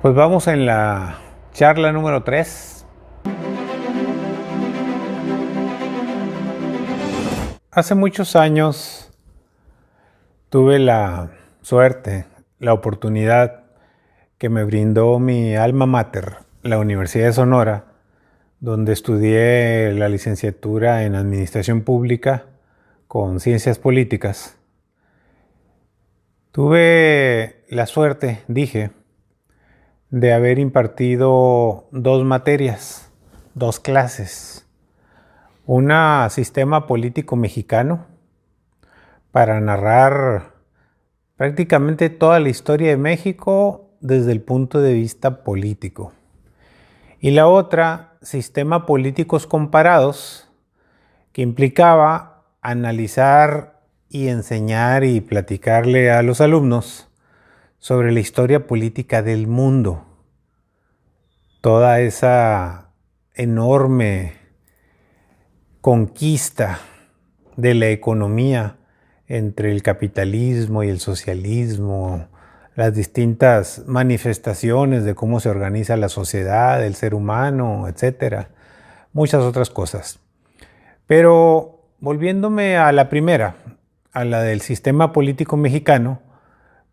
Pues vamos en la charla número 3. Hace muchos años tuve la suerte, la oportunidad que me brindó mi alma mater, la Universidad de Sonora, donde estudié la licenciatura en Administración Pública con Ciencias Políticas. Tuve la suerte, de haber impartido 2 materias, 2 clases. Una, Sistema Político Mexicano, para narrar prácticamente toda la historia de México desde el punto de vista político. Y la otra, Sistema Políticos Comparados, que implicaba analizar y enseñar y platicarle a los alumnos sobre la historia política del mundo. Toda esa enorme conquista de la economía entre el capitalismo y el socialismo, las distintas manifestaciones de cómo se organiza la sociedad, el ser humano, etcétera, muchas otras cosas. Pero volviéndome a la primera, a la del sistema político mexicano,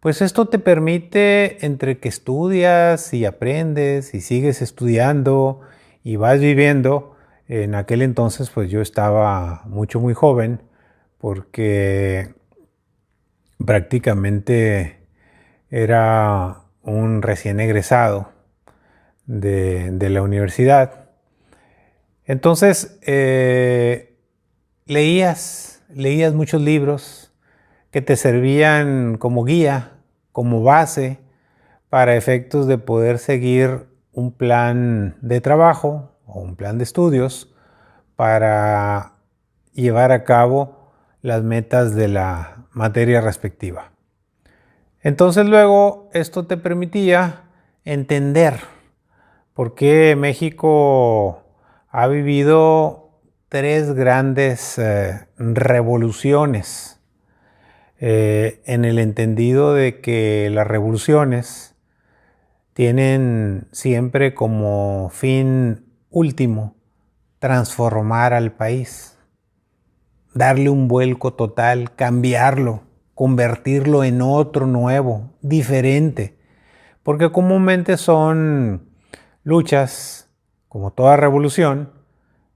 pues esto te permite, entre que estudias y aprendes y sigues estudiando y vas viviendo. En aquel entonces pues yo estaba muy joven, porque prácticamente era un recién egresado de la universidad. Entonces leías muchos libros que te servían como guía, como base, para efectos de poder seguir un plan de trabajo o un plan de estudios para llevar a cabo las metas de la materia respectiva. Entonces luego esto te permitía entender por qué México ha vivido 3 grandes revoluciones, en el entendido de que las revoluciones tienen siempre como fin último transformar al país, darle un vuelco total, cambiarlo, convertirlo en otro nuevo, diferente, porque comúnmente son luchas, como toda revolución,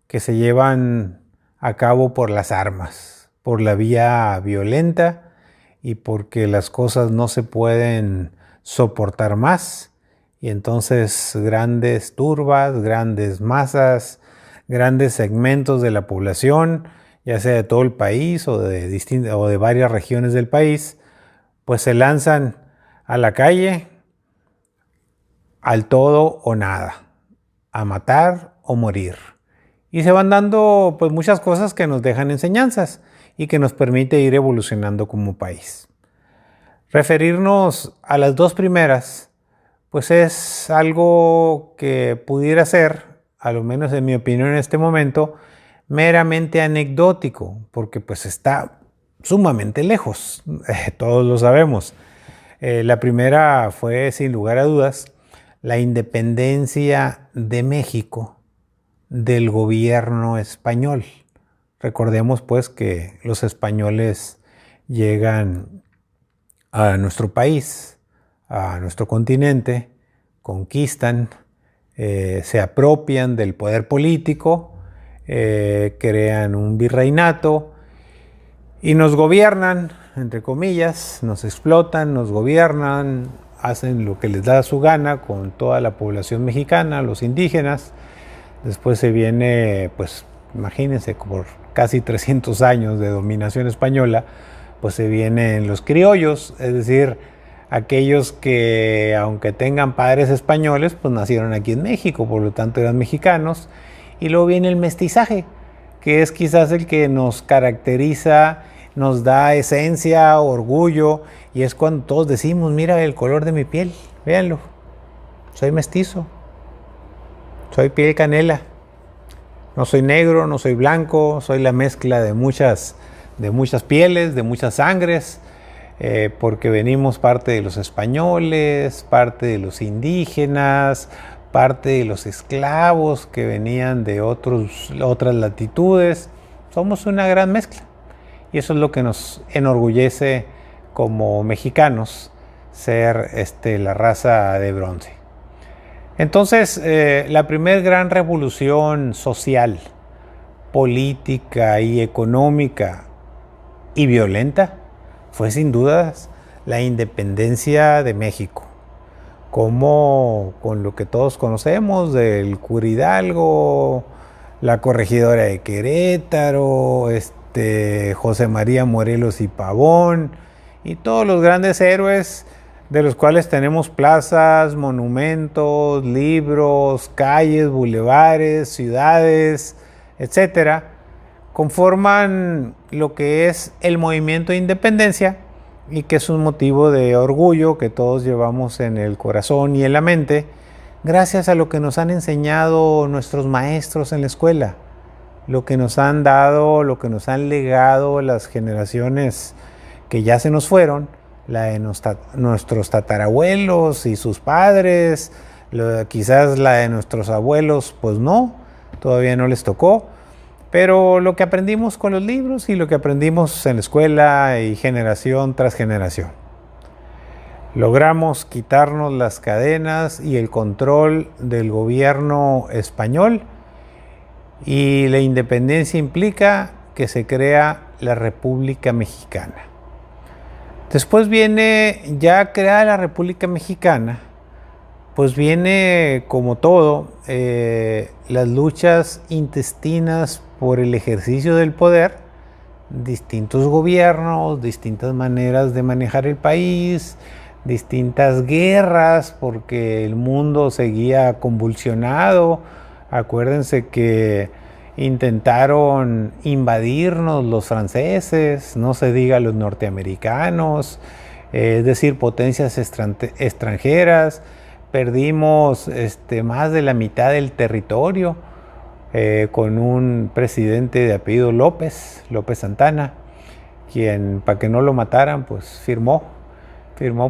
que se llevan a cabo por las armas, por la vía violenta, y porque las cosas no se pueden soportar más, y entonces grandes turbas, grandes masas, grandes segmentos de la población, ya sea de todo el país o de varias regiones del país, pues se lanzan a la calle al todo o nada, a matar o morir. Y se van dando pues muchas cosas que nos dejan enseñanzas y que nos permite ir evolucionando como país. Referirnos a las 2 primeras, pues es algo que pudiera ser, a lo menos en mi opinión en este momento, meramente anecdótico, porque pues está sumamente lejos, todos lo sabemos. La primera fue, sin lugar a dudas, la independencia de México del gobierno español. Recordemos pues que los españoles llegan a nuestro país, a nuestro continente, conquistan, se apropian del poder político, crean un virreinato y nos gobiernan, entre comillas, nos explotan, nos gobiernan, hacen lo que les da su gana con toda la población mexicana, los indígenas. Después se viene, pues imagínense, por casi 300 años de dominación española, pues se vienen los criollos, es decir, aquellos que, aunque tengan padres españoles, pues nacieron aquí en México, por lo tanto eran mexicanos. Y luego viene el mestizaje, que es quizás el que nos caracteriza, nos da esencia, orgullo, y es cuando todos decimos, mira el color de mi piel, véanlo, soy mestizo, soy piel canela, no soy negro, no soy blanco, soy la mezcla de muchas pieles, de muchas sangres. porque venimos parte de los españoles, parte de los indígenas, parte de los esclavos que venían de otras latitudes. Somos una gran mezcla y eso es lo que nos enorgullece como mexicanos, ser la raza de bronce. Entonces, la primera gran revolución social, política y económica y violenta fue sin dudas la independencia de México, como con lo que todos conocemos del Cura Hidalgo, la corregidora de Querétaro, José María Morelos y Pavón y todos los grandes héroes de los cuales tenemos plazas, monumentos, libros, calles, bulevares, ciudades, etcétera, conforman lo que es el movimiento de independencia y que es un motivo de orgullo que todos llevamos en el corazón y en la mente, gracias a lo que nos han enseñado nuestros maestros en la escuela, lo que nos han dado, lo que nos han legado las generaciones que ya se nos fueron, la de nuestros tatarabuelos y sus padres, quizás la de nuestros abuelos, pues no, todavía no les tocó, pero lo que aprendimos con los libros y lo que aprendimos en la escuela y generación tras generación. Logramos quitarnos las cadenas y el control del gobierno español y la independencia implica que se crea la República Mexicana. Después viene, ya creada la República Mexicana, pues viene como todo, las luchas intestinas por el ejercicio del poder, distintos gobiernos, distintas maneras de manejar el país, distintas guerras porque el mundo seguía convulsionado. Acuérdense que intentaron invadirnos los franceses, no se diga los norteamericanos, es decir, potencias extranjeras. Perdimos más de la mitad del territorio con un presidente de apellido López Santana, quien, para que no lo mataran, pues firmó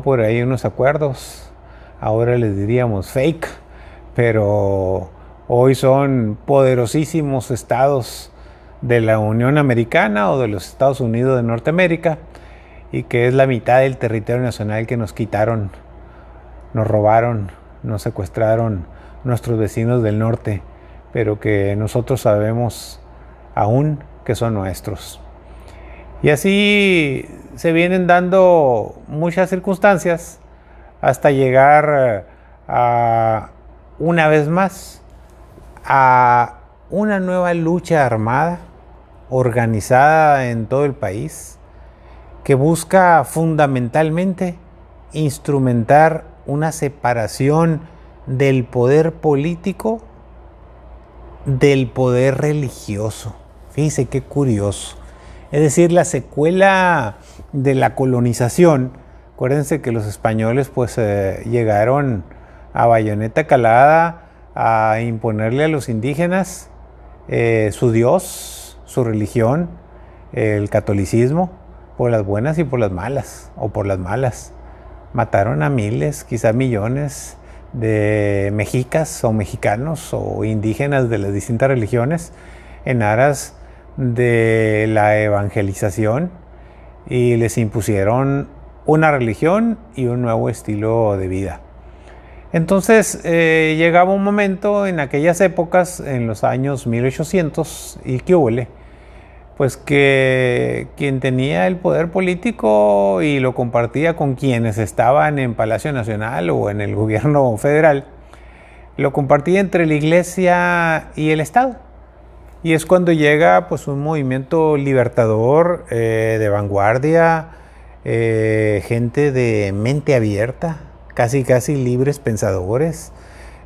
por ahí unos acuerdos, ahora les diríamos fake, pero hoy son poderosísimos estados de la Unión Americana o de los Estados Unidos de Norteamérica, y que es la mitad del territorio nacional que nos quitaron, nos robaron, nos secuestraron nuestros vecinos del norte, pero que nosotros sabemos aún que son nuestros. Y así se vienen dando muchas circunstancias hasta llegar a, una vez más, a una nueva lucha armada organizada en todo el país que busca fundamentalmente instrumentar una separación del poder político del poder religioso. Fíjense qué curioso. Es decir, la secuela de la colonización. Acuérdense que los españoles pues llegaron a bayoneta calada a imponerle a los indígenas su Dios, su religión, el catolicismo, por las buenas y por las malas, o por las malas. Mataron a miles, quizá millones de mexicas o mexicanos o indígenas de las distintas religiones en aras de la evangelización, y les impusieron una religión y un nuevo estilo de vida. Entonces llegaba un momento en aquellas épocas, en los años 1800 y qué huele, pues que quien tenía el poder político y lo compartía con quienes estaban en Palacio Nacional o en el gobierno federal, lo compartía entre la iglesia y el Estado. Y es cuando llega pues un movimiento libertador de vanguardia, gente de mente abierta, casi libres pensadores,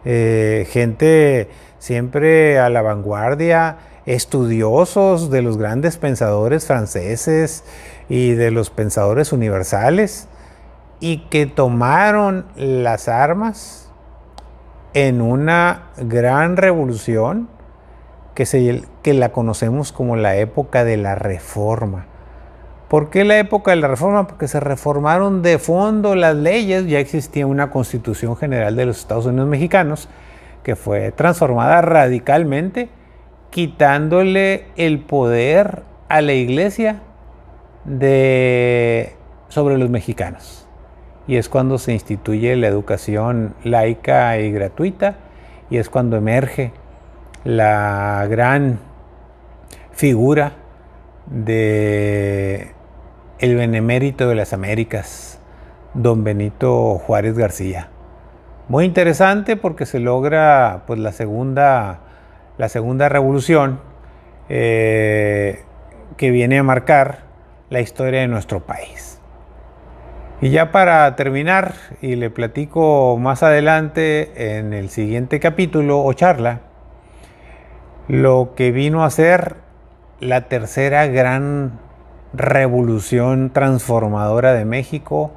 gente siempre a la vanguardia, estudiosos de los grandes pensadores franceses y de los pensadores universales, y que tomaron las armas en una gran revolución que la conocemos como la época de la Reforma, ¿Por qué la época de la reforma? Porque se reformaron de fondo las leyes. Ya existía una Constitución General de los Estados Unidos Mexicanos que fue transformada radicalmente, quitándole el poder a la iglesia sobre los mexicanos. Y es cuando se instituye la educación laica y gratuita, y es cuando emerge la gran figura de el benemérito de las Américas, don Benito Juárez García. Muy interesante porque se logra pues la segunda revolución que viene a marcar la historia de nuestro país. Y ya para terminar, y le platico más adelante en el siguiente capítulo o charla, lo que vino a ser la tercera gran revolución transformadora de México,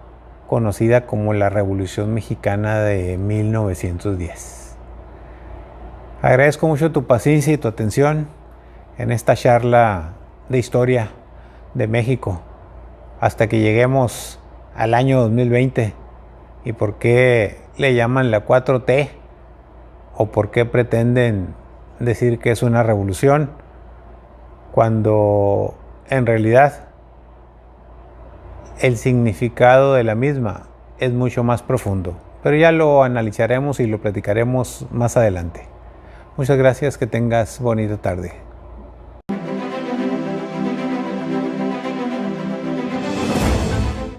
conocida como la Revolución Mexicana de 1910. Agradezco mucho tu paciencia y tu atención en esta charla de historia de México hasta que lleguemos al año 2020 y por qué le llaman la 4T o por qué pretenden decir que es una revolución cuando en realidad el significado de la misma es mucho más profundo. Pero ya lo analizaremos y lo platicaremos más adelante. Muchas gracias, que tengas bonita tarde.